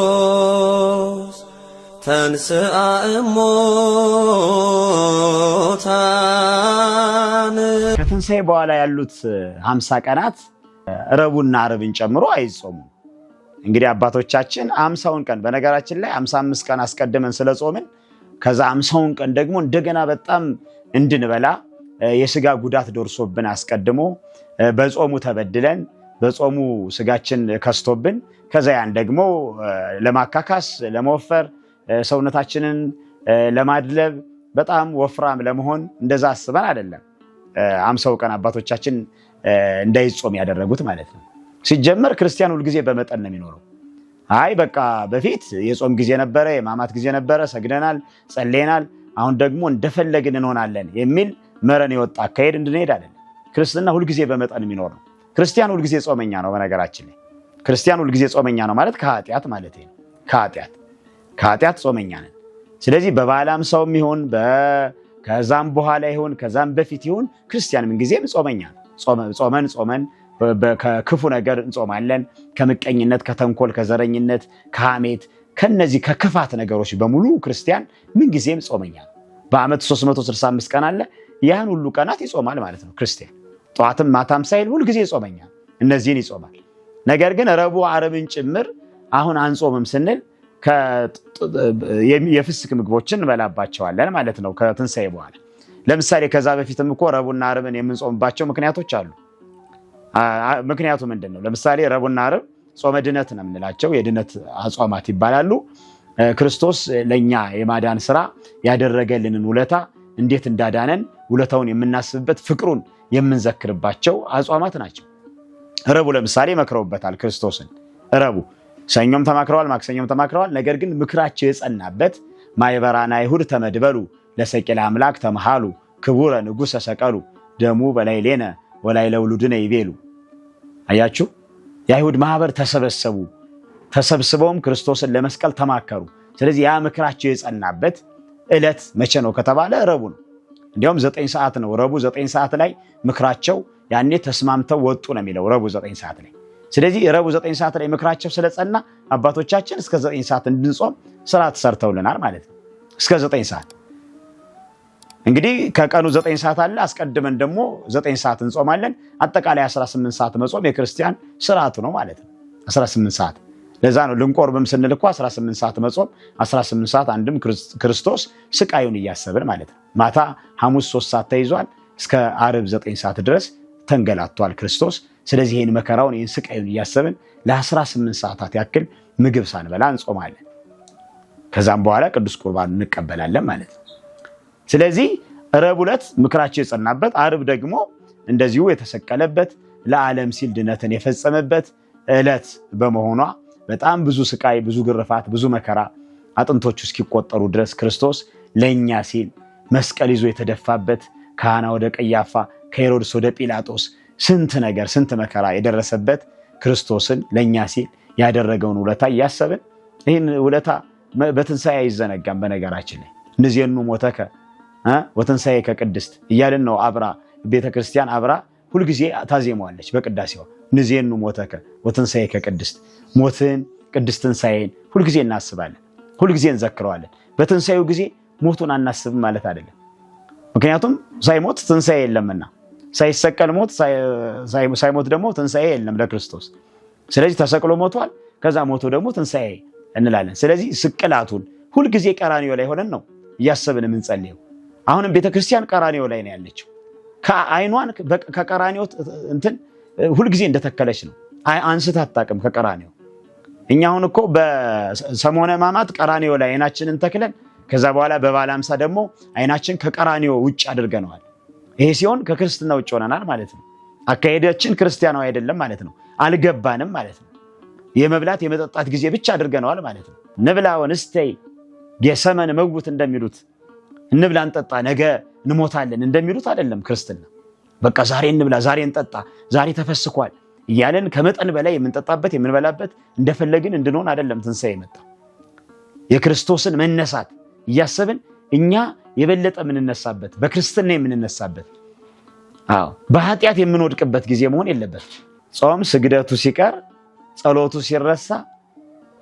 ክርስቶስ ተንሥአ እሙታን። ከትንሣኤ በኋላ ያሉት 50 ቀናት ረቡዕና ዓርብን ጨምሮ አይጾሙም። እንግዲህ አባቶቻችን 50ውን ቀን በነገራችን ላይ 55 ቀን አስቀድመን ስለጾምን ከዛ 50ውን ቀን ደግሞ እንደገና በጣም እንድንበላ የስጋ ጉዳት ደርሶብን አስቀድሞ በጾሙ ተበድለን በጾሙ ስጋችን ከስቶብን ከዛ ያን ደግሞ ለማካካስ ለመወፈር ሰውነታችንን ለማድለብ በጣም ወፍራም ለመሆን እንደዛ አስበን አይደለም 50 ቀን አባቶቻችን እንዳይጾም ያደረጉት ማለት ነው። ሲጀመር ክርስቲያን ሁሉ ጊዜ በመጠን ነው የሚኖረው። አይ በቃ በፊት የጾም ጊዜ ነበረ፣ የማማት ጊዜ ነበረ፣ ሰግደናል፣ ጸልየናል፣ አሁን ደግሞ እንደፈለግን እንሆናለን የሚል መረን የወጣ አካሄድ እንድንሄድ አይደለም። ክርስትና ሁሉ ጊዜ በመጠን የሚኖር ነው። ክርስቲያን ሁሉ ጊዜ ጾመኛ ነው። በነገራችን ላይ ክርስቲያን ሁሉ ጊዜ ጾመኛ ነው ማለት ከኃጢአት ማለት ነው። ከኃጢአት ጾመኛ ነን። ስለዚህ በበዓለ ሃምሳውም ይሁን ከዛም በኋላ ይሁን ከዛም በፊት ይሁን ክርስቲያን ምን ጊዜም ጾመኛ ነው። ጾመን ከክፉ ነገር እንጾማለን። ከምቀኝነት፣ ከተንኮል፣ ከዘረኝነት፣ ከሐሜት፣ ከነዚህ ከክፋት ነገሮች በሙሉ ክርስቲያን ምን ጊዜም ጾመኛ ነው። በዓመት 365 ቀን አለ። ያን ሁሉ ቀናት ይጾማል ማለት ነው። ክርስቲያን ጠዋትም ማታም ሳይል ሁሉ ጊዜ ጾመኛ እነዚህን ይጾማል። ነገር ግን ረቡዕ ዓርብን ጭምር አሁን አንጾምም ስንል የፍስክ ምግቦችን እንበላባቸዋለን ማለት ነው ከትንሣኤ በኋላ። ለምሳሌ ከዛ በፊትም እኮ ረቡዕና ዓርብን የምንጾምባቸው ምክንያቶች አሉ። ምክንያቱ ምንድን ነው? ለምሳሌ ረቡዕና ዓርብ ጾመ ድነት ነው የምንላቸው፣ የድነት አጽዋማት ይባላሉ። ክርስቶስ ለኛ የማዳን ስራ ያደረገልንን ውለታ እንዴት እንዳዳነን ውለታውን የምናስብበት ፍቅሩን የምንዘክርባቸው አጽዋማት ናቸው። ረቡዕ ለምሳሌ መክረውበታል ክርስቶስን። ረቡዕ ሰኞም ተማክረዋል፣ ማክሰኞም ተማክረዋል። ነገር ግን ምክራቸው የጸናበት ማኅበራነ አይሁድ ተመድበሉ ለሰቂለ አምላክ ተመሃሉ ክቡረ ንጉሠ ሰቀሉ ደሙ በላዕሌነ ወላዕለ ውሉድነ ይቤሉ። አያችሁ፣ የአይሁድ ማህበር ተሰብስበውም ክርስቶስን ለመስቀል ተማከሩ። ስለዚህ ያ ምክራቸው የጸናበት ዕለት መቼ ነው ከተባለ ረቡዕ ነው። እንዲያውም 9 ሰዓት ነው። ረቡዕ 9 ሰዓት ላይ ምክራቸው ያኔ ተስማምተው ወጡ ነው የሚለው ረቡዕ 9 ሰዓት ላይ። ስለዚህ ረቡዕ 9 ሰዓት ላይ ምክራቸው ስለጸና አባቶቻችን እስከ 9 ሰዓት እንድንጾም ስርዓት ሰርተውልናል ማለት ነው። እስከ 9 ሰዓት እንግዲህ ከቀኑ 9 ሰዓት አለ። አስቀድመን ደግሞ 9 ሰዓት እንጾማለን። አጠቃላይ 18 ሰዓት መጾም የክርስቲያን ስርዓቱ ነው ማለት ነው። 18 ሰዓት ለዛ ነው ልንቆርብም ስንል እኮ 18 ሰዓት መጾም 18 ሰዓት አንድም ክርስቶስ ስቃዩን እያሰብን ማለት ነው። ማታ ሐሙስ 3 ሰዓት ተይዟል። እስከ ዓርብ 9 ሰዓት ድረስ ተንገላቷል ክርስቶስ። ስለዚህ ይህን መከራውን ይህን ስቃዩን እያሰብን ለ18 ሰዓታት ያክል ምግብ ሳንበላ እንጾማለን። ከዛም በኋላ ቅዱስ ቁርባን እንቀበላለን ማለት ነው። ስለዚህ ረቡዕ ዕለት ምክራቸው የጸናበት፣ ዓርብ ደግሞ እንደዚሁ የተሰቀለበት ለዓለም ሲል ድነትን የፈጸመበት ዕለት በመሆኗ በጣም ብዙ ስቃይ፣ ብዙ ግርፋት፣ ብዙ መከራ አጥንቶቹ እስኪቆጠሩ ድረስ ክርስቶስ ለእኛ ሲል መስቀል ይዞ የተደፋበት፣ ከሐና ወደ ቀያፋ፣ ከሄሮድስ ወደ ጲላጦስ ስንት ነገር ስንት መከራ የደረሰበት ክርስቶስን ለእኛ ሲል ያደረገውን ውለታ እያሰብን ይህን ውለታ በትንሣኤ አይዘነጋም። በነገራችን ላይ ንዜኑ ሞተከ ወትንሣኤ ከቅድስት እያልን ነው። አብራ ቤተክርስቲያን አብራ ሁልጊዜ ታዜመዋለች በቅዳሴዋ። ንዜኑ ሞተከ ወትንሣኤ ከቅድስት፣ ሞትን ቅድስት ትንሣኤን ሁልጊዜ እናስባለን፣ ሁልጊዜ እንዘክረዋለን። በትንሣኤው ጊዜ ሞቱን አናስብም ማለት አይደለም። ምክንያቱም ሳይሞት ትንሣኤ የለምና፣ ሳይሰቀል ሞት፣ ሳይሞት ደግሞ ትንሣኤ የለም ለክርስቶስ። ስለዚህ ተሰቅሎ ሞቷል፣ ከዛ ሞቶ ደግሞ ትንሣኤ እንላለን። ስለዚህ ስቅላቱን ሁልጊዜ ቀራንዮ ላይ ሆነን ነው እያሰብን የምንጸልየው። አሁንም ቤተክርስቲያን ቀራንዮ ላይ ነው ያለችው። አይኗን ከቀራንዮ እንትን ሁልጊዜ እንደተከለች ነው፣ አንስታ አታውቅም ከቀራንዮ። እኛ አሁን እኮ በሰሞነ ሕማማት ቀራንዮ ላይ አይናችንን ተክለን ከዛ በኋላ በበዓለ ሃምሳ ደግሞ አይናችን ከቀራንዮ ውጭ አድርገነዋል። ይሄ ሲሆን ከክርስትና ውጭ ሆነናል ማለት ነው። አካሄዳችን ክርስቲያናዊ አይደለም ማለት ነው። አልገባንም ማለት ነው። የመብላት የመጠጣት ጊዜ ብቻ አድርገነዋል ማለት ነው። ንብላ ወንስተይ የሰመን መውት እንደሚሉት እንብላ እንጠጣ ነገ እንሞታለን እንደሚሉት አይደለም ክርስትና። በቃ ዛሬ እንብላ፣ ዛሬ እንጠጣ፣ ዛሬ ተፈስኳል እያለን ከመጠን በላይ የምንጠጣበት የምንበላበት እንደፈለግን እንድንሆን አይደለም ትንሣኤ የመጣው። የክርስቶስን መነሳት እያሰብን እኛ የበለጠ የምንነሳበት በክርስትና የምንነሳበት በኃጢአት የምንወድቅበት ጊዜ መሆን የለበት። ጾም ስግደቱ ሲቀር ጸሎቱ ሲረሳ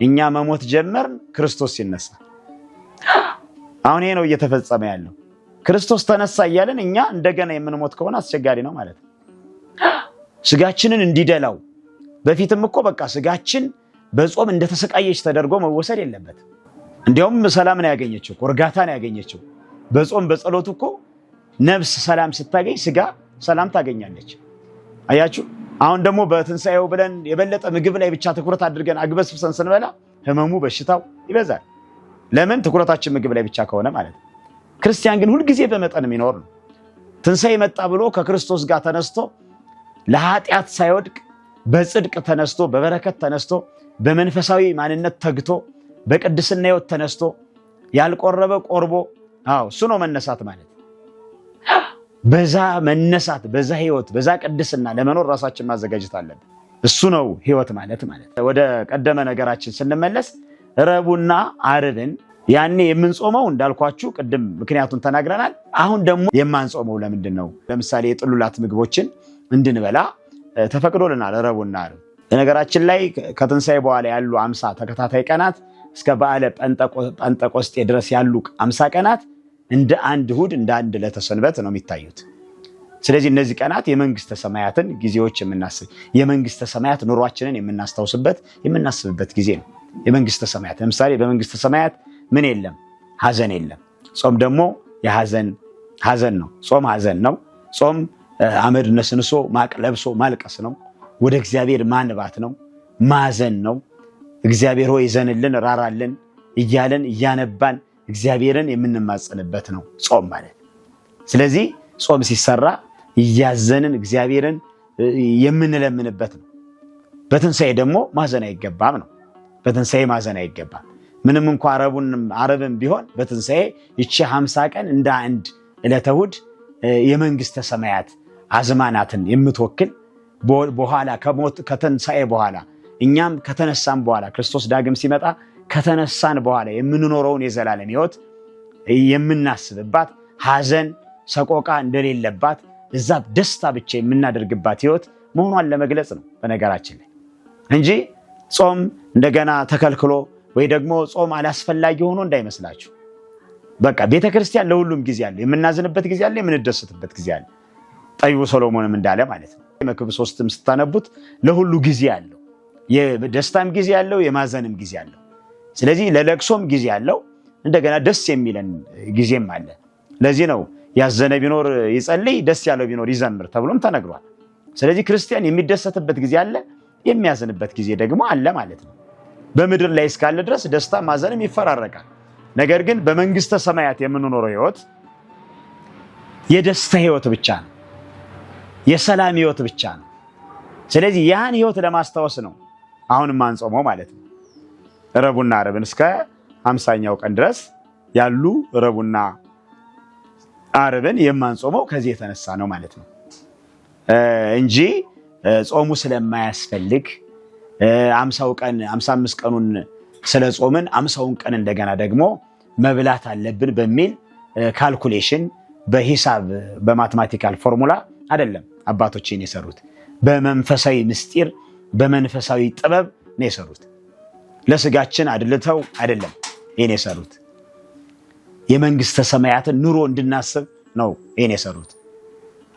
እኛ መሞት ጀመርን፣ ክርስቶስ ሲነሳ። አሁን ይሄ ነው እየተፈጸመ ያለው። ክርስቶስ ተነሳ እያለን እኛ እንደገና የምንሞት ከሆነ አስቸጋሪ ነው ማለት ነው። ስጋችንን እንዲደላው በፊትም እኮ በቃ ስጋችን በጾም እንደተሰቃየች ተደርጎ መወሰድ የለበት። እንዲያውም ሰላም ነው ያገኘችው፣ እርጋታ ነው ያገኘችው። በጾም በጸሎት እኮ ነፍስ ሰላም ስታገኝ ስጋ ሰላም ታገኛለች። አያችሁ። አሁን ደግሞ በትንሳኤው ብለን የበለጠ ምግብ ላይ ብቻ ትኩረት አድርገን አግበስብሰን ስንበላ ህመሙ በሽታው ይበዛል። ለምን? ትኩረታችን ምግብ ላይ ብቻ ከሆነ ማለት ነው። ክርስቲያን ግን ሁልጊዜ በመጠን የሚኖር ነው። ትንሳኤ መጣ ብሎ ከክርስቶስ ጋር ተነስቶ ለኃጢአት ሳይወድቅ በጽድቅ ተነስቶ በበረከት ተነስቶ በመንፈሳዊ ማንነት ተግቶ በቅድስና ህይወት ተነስቶ ያልቆረበ ቆርቦ እሱ ነው መነሳት ማለት። በዛ መነሳት በዛ ህይወት በዛ ቅድስና ለመኖር ራሳችን ማዘጋጀት አለብን። እሱ ነው ህይወት ማለት። ወደ ቀደመ ነገራችን ስንመለስ ረቡዕና ዓርብን ያኔ የምንጾመው እንዳልኳችሁ ቅድም ምክንያቱን ተናግረናል። አሁን ደግሞ የማንጾመው ለምንድን ነው? ለምሳሌ የጥሉላት ምግቦችን እንድንበላ ተፈቅዶልናል ረቡዕና ዓርብ። በነገራችን ላይ ከትንሳኤ በኋላ ያሉ 50 ተከታታይ ቀናት እስከ በዓለ ጴንጠቆስጤ ድረስ ያሉ 50 ቀናት እንደ አንድ እሑድ እንደ አንድ ዕለተ ሰንበት ነው የሚታዩት። ስለዚህ እነዚህ ቀናት የመንግስተ ሰማያትን ጊዜዎች የምናስብ የመንግስተ ሰማያት ኑሯችንን የምናስታውስበት የምናስብበት ጊዜ ነው። የመንግስተ ሰማያት ለምሳሌ በመንግስተ ሰማያት ምን የለም? ሐዘን የለም። ጾም ደግሞ ሐዘን ነው። ጾም ሐዘን ነው። ጾም አመድ ነስንሶ ማቅ ለብሶ ማልቀስ ነው። ወደ እግዚአብሔር ማንባት ነው። ማዘን ነው። እግዚአብሔር ሆይ ዘንልን ራራልን እያለን እያነባን እግዚአብሔርን የምንማጸንበት ነው ጾም ማለት። ስለዚህ ጾም ሲሰራ እያዘንን እግዚአብሔርን የምንለምንበት ነው። በትንሳኤ ደግሞ ማዘን አይገባም ነው። በትንሳኤ ማዘን አይገባም። ምንም እንኳ ዓርብም ቢሆን በትንሳኤ ይቺ 50 ቀን እንደ አንድ ዕለተ እሑድ የመንግስተ ሰማያት አዝማናትን የምትወክል በኋላ ከትንሳኤ በኋላ እኛም ከተነሳን በኋላ ክርስቶስ ዳግም ሲመጣ ከተነሳን በኋላ የምንኖረውን የዘላለም ህይወት የምናስብባት ሐዘን ሰቆቃ እንደሌለባት እዛ ደስታ ብቻ የምናደርግባት ህይወት መሆኗን ለመግለጽ ነው በነገራችን ላይ እንጂ ጾም እንደገና ተከልክሎ ወይ ደግሞ ጾም አላስፈላጊ ሆኖ እንዳይመስላችሁ። በቃ ቤተክርስቲያን ለሁሉም ጊዜ አለ። የምናዝንበት ጊዜ አለ፣ የምንደሰትበት ጊዜ አለ። ጠቢቡ ሰሎሞንም እንዳለ ማለት ነው። መክብብ 3ም ስታነቡት ለሁሉ ጊዜ አለው። የደስታም ጊዜ አለው፣ የማዘንም ጊዜ አለው። ስለዚህ ለለቅሶም ጊዜ አለው፣ እንደገና ደስ የሚለን ጊዜም አለ። ለዚህ ነው ያዘነ ቢኖር ይጸልይ፣ ደስ ያለው ቢኖር ይዘምር ተብሎም ተነግሯል። ስለዚህ ክርስቲያን የሚደሰትበት ጊዜ አለ፣ የሚያዝንበት ጊዜ ደግሞ አለ ማለት ነው። በምድር ላይ እስካለ ድረስ ደስታ ማዘንም ይፈራረቃል። ነገር ግን በመንግስተ ሰማያት የምንኖረው ህይወት የደስታ ህይወት ብቻ ነው፣ የሰላም ህይወት ብቻ ነው። ስለዚህ ያን ህይወት ለማስታወስ ነው አሁን ማንጾመው ማለት ነው። ረቡዕና ዓርብን እስከ 50ኛው ቀን ድረስ ያሉ ረቡዕና ዓርብን የማንጾመው ከዚህ የተነሳ ነው ማለት ነው እንጂ ጾሙ ስለማያስፈልግ 50 ቀን 55 ቀኑን ስለ ጾምን 50ውን ቀን እንደገና ደግሞ መብላት አለብን በሚል ካልኩሌሽን በሂሳብ በማትማቲካል ፎርሙላ አይደለም አባቶችን የሰሩት። በመንፈሳዊ ምስጢር በመንፈሳዊ ጥበብ ነው የሰሩት። ለስጋችን አድልተው አይደለም ይሄን የሰሩት። የመንግስተ ሰማያትን ኑሮ እንድናስብ ነው ይሄን የሰሩት።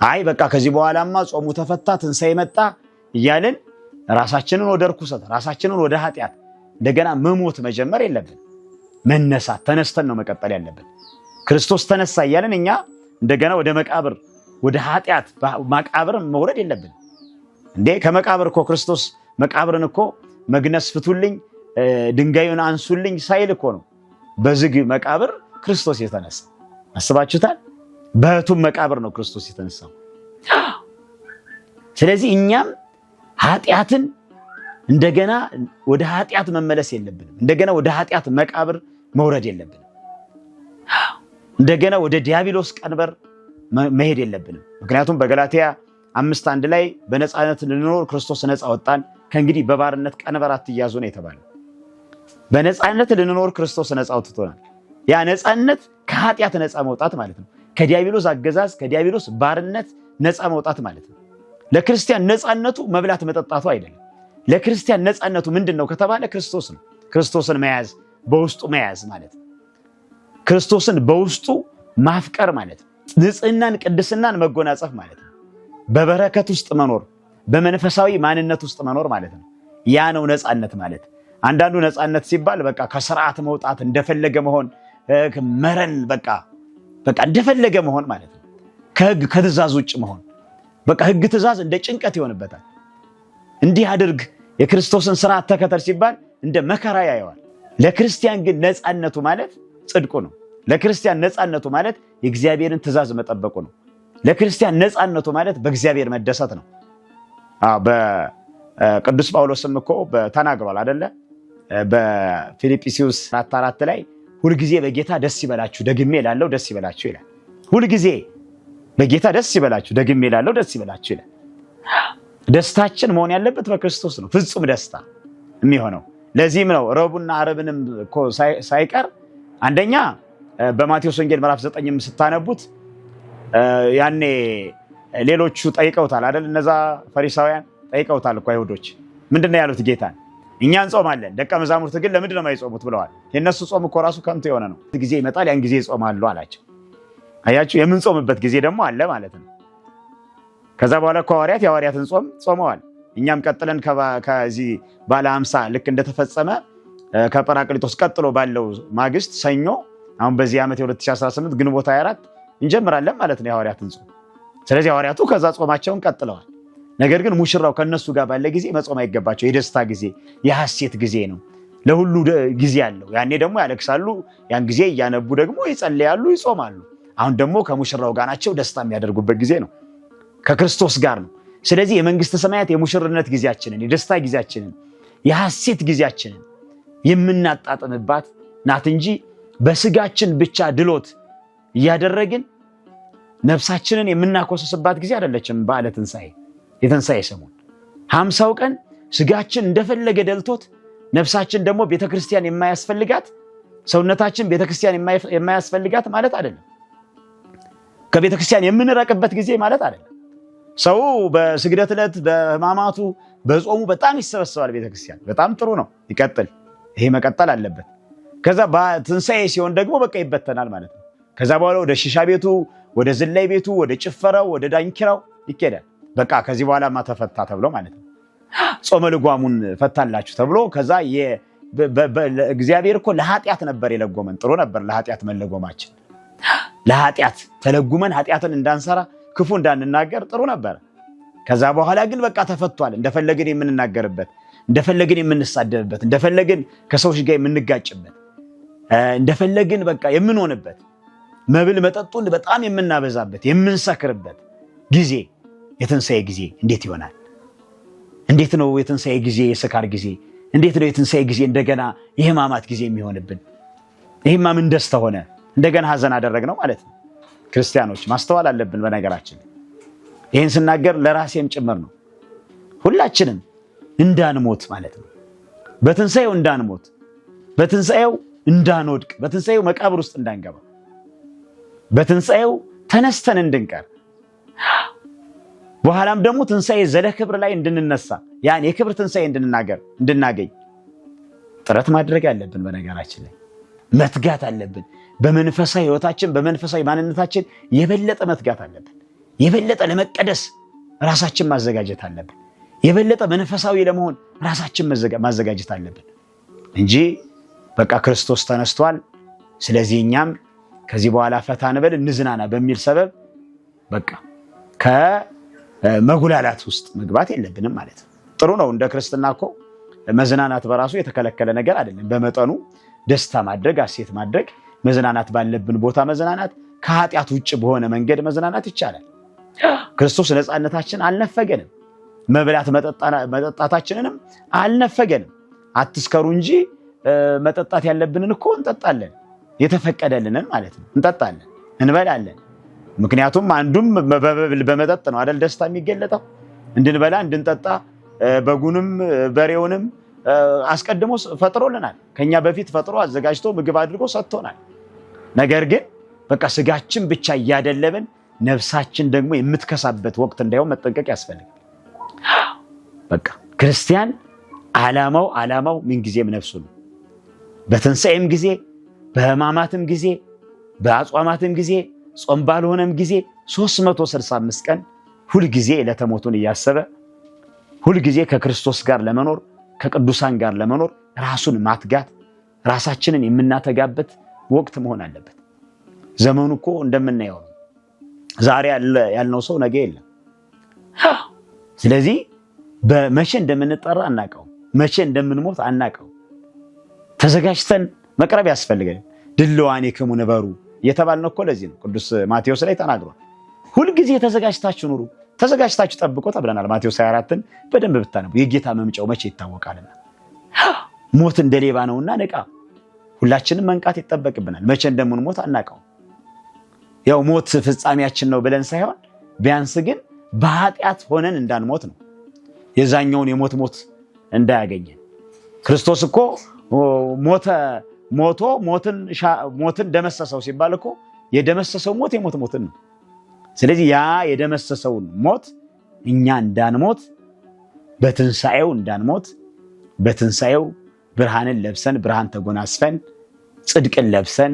አይ በቃ ከዚህ በኋላማ ጾሙ ተፈታ ትንሳኤ መጣ እያልን ራሳችንን ወደ ርኩሰት ራሳችንን ወደ ኃጢአት እንደገና መሞት መጀመር የለብን። መነሳት ተነስተን ነው መቀጠል ያለብን። ክርስቶስ ተነሳ እያልን እኛ እንደገና ወደ መቃብር ወደ ኃጢአት መቃብር መውረድ የለብን እንዴ። ከመቃብር እኮ ክርስቶስ መቃብርን እኮ መግነስ ፍቱልኝ ድንጋዩን አንሱልኝ ሳይል እኮ ነው በዝግ መቃብር ክርስቶስ የተነሳ። አስባችሁታል? በህቱም መቃብር ነው ክርስቶስ የተነሳው። ስለዚህ እኛም ኃጢአትን እንደገና ወደ ኃጢአት መመለስ የለብንም። እንደገና ወደ ኃጢአት መቃብር መውረድ የለብንም። እንደገና ወደ ዲያብሎስ ቀንበር መሄድ የለብንም። ምክንያቱም በገላትያ 5:1 ላይ በነፃነት ልንኖር ክርስቶስ ነፃ ወጣን፣ ከእንግዲህ በባርነት ቀንበር አትያዙ ነው የተባለው። በነፃነት ልንኖር ክርስቶስ ነፃ አውጥቶናል። ያ ነፃነት ከኃጢአት ነፃ መውጣት ማለት ነው። ከዲያብሎስ አገዛዝ ከዲያብሎስ ባርነት ነፃ መውጣት ማለት ነው። ለክርስቲያን ነፃነቱ መብላት መጠጣቱ አይደለም። ለክርስቲያን ነፃነቱ ምንድነው ከተባለ ክርስቶስ ነው። ክርስቶስን መያዝ በውስጡ መያዝ ማለት ነው። ክርስቶስን በውስጡ ማፍቀር ማለት ነው። ንጽህናን ቅድስናን መጎናጸፍ ማለት ነው። በበረከት ውስጥ መኖር በመንፈሳዊ ማንነት ውስጥ መኖር ማለት ነው። ያ ነው ነፃነት ማለት። አንዳንዱ ነፃነት ሲባል በቃ ከስርዓት መውጣት እንደፈለገ መሆን መረን በቃ እንደፈለገ መሆን ማለት ነው። ከህግ ከትእዛዝ ውጭ መሆን በቃ ህግ ትእዛዝ እንደ ጭንቀት ይሆንበታል። እንዲህ አድርግ የክርስቶስን ስርዓት ተከተል ሲባል እንደ መከራ ያየዋል። ለክርስቲያን ግን ነፃነቱ ማለት ጽድቁ ነው። ለክርስቲያን ነፃነቱ ማለት የእግዚአብሔርን ትእዛዝ መጠበቁ ነው። ለክርስቲያን ነፃነቱ ማለት በእግዚአብሔር መደሰት ነው። በቅዱስ ጳውሎስም እኮ ተናግሯል አይደለ? በፊልጵስዩስ 4:4 ላይ ሁልጊዜ በጌታ ደስ ይበላችሁ ደግሜ እላለሁ ደስ ይበላችሁ ይላል። ሁልጊዜ በጌታ ደስ ይበላችሁ ደግሜ እላለሁ ደስ ይበላችሁ ይላል። ደስታችን መሆን ያለበት በክርስቶስ ነው። ፍጹም ደስታ የሚሆነው ለዚህም ነው ረቡዕና ዓርብንም እኮ ሳይቀር አንደኛ በማቴዎስ ወንጌል ምዕራፍ 9 ስታነቡት ያኔ ሌሎቹ ጠይቀውታል አይደል? እነዛ ፈሪሳውያን ጠይቀውታል እኮ አይሁዶች። ምንድነው ያሉት ጌታን? እኛ እንጾማለን ደቀ መዛሙርት ግን ለምንድነው የማይጾሙት ብለዋል። የነሱ ጾም እኮ ራሱ ከንቱ የሆነ ነው። ጊዜ ይመጣል ያን ጊዜ ይጾማሉ አላቸው። አያችሁ የምንጾምበት ጊዜ ደግሞ አለ ማለት ነው። ከዛ በኋላ እኮ ሐዋርያት የሐዋርያትን ጾም ጾመዋል። እኛም ቀጥለን ከዚህ ባለ 50 ልክ እንደተፈጸመ ከጰራቅሊጦስ ቀጥሎ ባለው ማግስት ሰኞ አሁን በዚህ ዓመት የ2018 ግንቦት 24 እንጀምራለን ማለት ነው የሐዋርያትን ጾም። ስለዚህ ሐዋርያቱ ከዛ ጾማቸውን ቀጥለዋል። ነገር ግን ሙሽራው ከነሱ ጋር ባለ ጊዜ መጾም አይገባቸው። የደስታ ጊዜ የሐሴት ጊዜ ነው። ለሁሉ ጊዜ አለው። ያኔ ደግሞ ያለቅሳሉ፣ ያን ጊዜ እያነቡ ደግሞ ይጸልያሉ፣ ይጾማሉ። አሁን ደግሞ ከሙሽራው ጋር ናቸው። ደስታ የሚያደርጉበት ጊዜ ነው። ከክርስቶስ ጋር ነው። ስለዚህ የመንግስተ ሰማያት የሙሽርነት ጊዜያችንን የደስታ ጊዜያችንን የሐሴት ጊዜያችንን የምናጣጥምባት ናት እንጂ በስጋችን ብቻ ድሎት እያደረግን ነፍሳችንን የምናኮሰስባት ጊዜ አይደለችም። በዓለ ትንሣኤ የትንሣኤ ሰሞን 50 ቀን ስጋችን እንደፈለገ ደልቶት ነፍሳችን ደግሞ ቤተክርስቲያን የማያስፈልጋት ሰውነታችን ቤተክርስቲያን የማያስፈልጋት ማለት አይደለም። ከቤተክርስቲያን የምንረቅበት ጊዜ ማለት አይደለም። ሰው በስግደት ዕለት በሕማማቱ በጾሙ በጣም ይሰበሰባል ቤተክርስቲያን። በጣም ጥሩ ነው፣ ይቀጥል። ይሄ መቀጠል አለበት። ከዛ በትንሣኤ ሲሆን ደግሞ በቃ ይበተናል ማለት ነው። ከዛ በኋላ ወደ ሺሻ ቤቱ፣ ወደ ዝላይ ቤቱ፣ ወደ ጭፈራው፣ ወደ ዳንኪራው ይኬዳል። በቃ ከዚህ በኋላማ ተፈታ ተብሎ ማለት ነው። ጾመ ልጓሙን ፈታላችሁ ተብሎ ከዛ እግዚአብሔር እኮ ለኃጢአት ነበር የለጎመን። ጥሩ ነበር ለኃጢአት መለጎማችን። ለኃጢአት ተለጉመን ኃጢአትን እንዳንሰራ ክፉ እንዳንናገር ጥሩ ነበር። ከዛ በኋላ ግን በቃ ተፈቷል። እንደፈለግን የምንናገርበት፣ እንደፈለግን የምንሳደብበት፣ እንደፈለግን ከሰዎች ጋር የምንጋጭበት፣ እንደፈለግን በቃ የምንሆንበት፣ መብል መጠጡን በጣም የምናበዛበት፣ የምንሰክርበት ጊዜ የትንሣኤ ጊዜ እንዴት ይሆናል? እንዴት ነው የትንሣኤ ጊዜ የስካር ጊዜ? እንዴት ነው የትንሣኤ ጊዜ እንደገና የሕማማት ጊዜ የሚሆንብን? ይሄማ ምን ደስታ ሆነ? እንደገና ሐዘን አደረግነው ማለት ነው። ክርስቲያኖች ማስተዋል አለብን። በነገራችን ይህን ስናገር ለራሴም ጭምር ነው። ሁላችንም እንዳንሞት ማለት ነው። በትንሣኤው እንዳንሞት፣ በትንሣኤው እንዳንወድቅ፣ በትንሣኤው መቃብር ውስጥ እንዳንገባ፣ በትንሣኤው ተነስተን እንድንቀር፣ በኋላም ደግሞ ትንሣኤ ዘለ ክብር ላይ እንድንነሳ፣ ያን የክብር ትንሣኤ እንድናገኝ ጥረት ማድረግ አለብን። በነገራችን ላይ መትጋት አለብን። በመንፈሳዊ ሕይወታችን በመንፈሳዊ ማንነታችን የበለጠ መትጋት አለብን። የበለጠ ለመቀደስ ራሳችን ማዘጋጀት አለብን። የበለጠ መንፈሳዊ ለመሆን ራሳችን ማዘጋጀት አለብን እንጂ በቃ ክርስቶስ ተነስቷል፣ ስለዚህ እኛም ከዚህ በኋላ ፈታ እንበል እንዝናና በሚል ሰበብ በቃ ከመጉላላት ውስጥ መግባት የለብንም ማለት ነው። ጥሩ ነው። እንደ ክርስትና እኮ መዝናናት በራሱ የተከለከለ ነገር አይደለም። በመጠኑ ደስታ ማድረግ፣ ሐሴት ማድረግ፣ መዝናናት ባለብን ቦታ መዝናናት፣ ከኃጢአት ውጭ በሆነ መንገድ መዝናናት ይቻላል። ክርስቶስ ነፃነታችን አልነፈገንም። መብላት መጠጣታችንንም አልነፈገንም። አትስከሩ እንጂ መጠጣት ያለብንን እኮ እንጠጣለን። የተፈቀደልንን ማለት ነው እንጠጣለን፣ እንበላለን። ምክንያቱም አንዱም በመጠጥ ነው አይደል ደስታ የሚገለጠው። እንድንበላ እንድንጠጣ በጉንም በሬውንም አስቀድሞ ፈጥሮልናል። ከኛ በፊት ፈጥሮ አዘጋጅቶ ምግብ አድርጎ ሰጥቶናል። ነገር ግን በቃ ስጋችን ብቻ እያደለበን ነፍሳችን ደግሞ የምትከሳበት ወቅት እንዳይሆን መጠንቀቅ ያስፈልጋል። በቃ ክርስቲያን ዓላማው ምንጊዜም ነፍሱ ነው። በትንሣኤም ጊዜ፣ በሕማማትም ጊዜ፣ በአጽዋማትም ጊዜ፣ ጾም ባልሆነም ጊዜ 365 ቀን ሁልጊዜ ዕለተ ሞቱን እያሰበ ሁልጊዜ ከክርስቶስ ጋር ለመኖር ከቅዱሳን ጋር ለመኖር ራሱን ማትጋት ራሳችንን የምናተጋበት ወቅት መሆን አለበት። ዘመኑ እኮ እንደምናየው ነው። ዛሬ ያልነው ሰው ነገ የለም። ስለዚህ በመቼ እንደምንጠራ አናቀው፣ መቼ እንደምንሞት አናቀው። ተዘጋጅተን መቅረብ ያስፈልጋል። ድልዋኔክሙ ንበሩ የተባልነው እኮ ለዚህ ነው። ቅዱስ ማቴዎስ ላይ ተናግሯል። ሁልጊዜ ተዘጋጅታችሁ ኑሩ፣ ተዘጋጅታችሁ ጠብቆ ተብለናል። ማቴዎስ 24ን በደንብ ብታነቡ የጌታ መምጫው መቼ ይታወቃልና ሞት እንደ ሌባ ነውና ንቃ። ሁላችንም መንቃት ይጠበቅብናል። መቼ እንደምንሞት አናቀው። ያው ሞት ፍጻሜያችን ነው ብለን ሳይሆን ቢያንስ ግን በኃጢአት ሆነን እንዳንሞት ነው። የዛኛውን ሞት እንዳያገኘን። ክርስቶስ እኮ ሞቶ ሞትን ደመሰሰው ሲባል እኮ የደመሰሰው ሞት የሞትን ነው። ስለዚህ ያ የደመሰሰውን ሞት እኛ እንዳንሞት በትንሣኤው እንዳንሞት በትንሣኤው ብርሃንን ለብሰን ብርሃን ተጎናስፈን ጽድቅን ለብሰን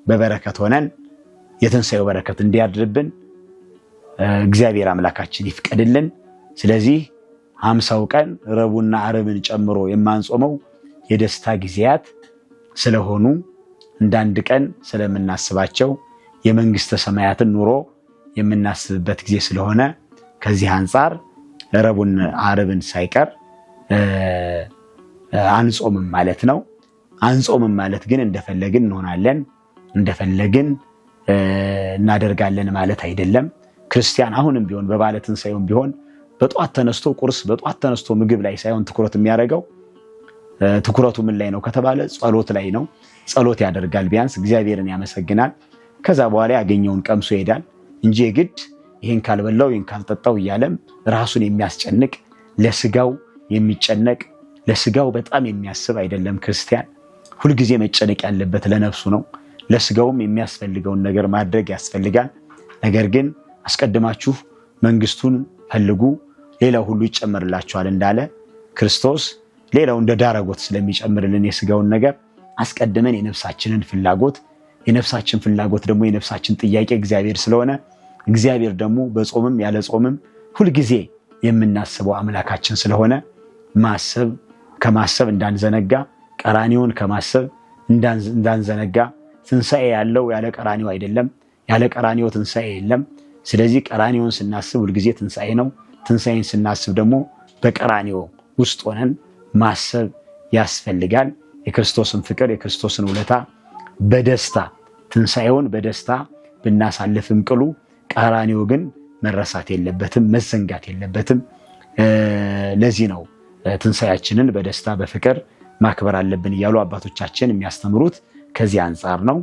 በበረከት ሆነን የትንሣኤው በረከት እንዲያድርብን እግዚአብሔር አምላካችን ይፍቀድልን። ስለዚህ 50ው ቀን ረቡዕና ዓርብን ጨምሮ የማንጾመው የደስታ ጊዜያት ስለሆኑ እንዳንድ ቀን ስለምናስባቸው የመንግስተ ሰማያትን ኑሮ የምናስብበት ጊዜ ስለሆነ ከዚህ አንጻር ረቡዕና ዓርብን ሳይቀር አንጾምም ማለት ነው። አንጾምም ማለት ግን እንደፈለግን እንሆናለን እንደፈለግን እናደርጋለን ማለት አይደለም። ክርስቲያን አሁንም ቢሆን በበዓለ ትንሣኤውም ቢሆን በጧት ተነስቶ ቁርስ በጧት ተነስቶ ምግብ ላይ ሳይሆን ትኩረት የሚያደርገው ትኩረቱ ምን ላይ ነው ከተባለ ጸሎት ላይ ነው። ጸሎት ያደርጋል፣ ቢያንስ እግዚአብሔርን ያመሰግናል። ከዛ በኋላ ያገኘውን ቀምሶ ይሄዳል እንጂ የግድ ይሄን ካልበላው ይሄን ካልጠጣው እያለም ራሱን የሚያስጨንቅ ለስጋው የሚጨነቅ ለስጋው በጣም የሚያስብ አይደለም። ክርስቲያን ሁልጊዜ መጨነቅ ያለበት ለነፍሱ ነው። ለስጋውም የሚያስፈልገውን ነገር ማድረግ ያስፈልጋል። ነገር ግን አስቀድማችሁ መንግስቱን ፈልጉ ሌላው ሁሉ ይጨመርላችኋል እንዳለ ክርስቶስ ሌላው እንደ ዳረጎት ስለሚጨምርልን የስጋውን ነገር አስቀድመን የነፍሳችን ፍላጎት ደግሞ የነፍሳችን ጥያቄ እግዚአብሔር ስለሆነ እግዚአብሔር ደግሞ በጾምም ያለ ጾምም ሁልጊዜ የምናስበው አምላካችን ስለሆነ ከማሰብ እንዳንዘነጋ፣ ቀራኒውን ከማሰብ እንዳንዘነጋ። ትንሣኤ ያለው ያለ ቀራኒው አይደለም፣ ያለ ቀራኒው ትንሣኤ የለም። ስለዚህ ቀራኒውን ስናስብ ሁልጊዜ ትንሣኤ ነው። ትንሣኤን ስናስብ ደግሞ በቀራኒው ውስጥ ሆነን ማሰብ ያስፈልጋል። የክርስቶስን ፍቅር የክርስቶስን ውለታ በደስታ ትንሣኤውን በደስታ ብናሳልፍም ቅሉ ቀራኒው ግን መረሳት የለበትም፣ መዘንጋት የለበትም። ለዚህ ነው ትንሣኤያችንን በደስታ በፍቅር ማክበር አለብን እያሉ አባቶቻችን የሚያስተምሩት ከዚህ አንጻር ነው።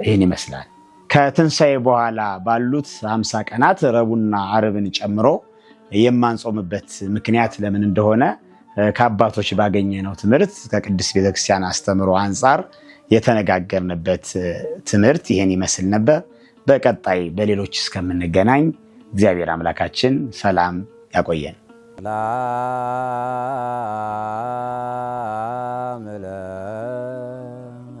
ይህን ይመስላል። ከትንሣኤ በኋላ ባሉት 50 ቀናት ረቡዕና ዓርብን ጨምሮ የማንጾምበት ምክንያት ለምን እንደሆነ ከአባቶች ባገኘነው ትምህርት ከቅድስት ቤተክርስቲያን አስተምሮ አንጻር የተነጋገርንበት ትምህርት ይህን ይመስል ነበር። በቀጣይ በሌሎች እስከምንገናኝ እግዚአብሔር አምላካችን ሰላም ያቆየን። ሰላም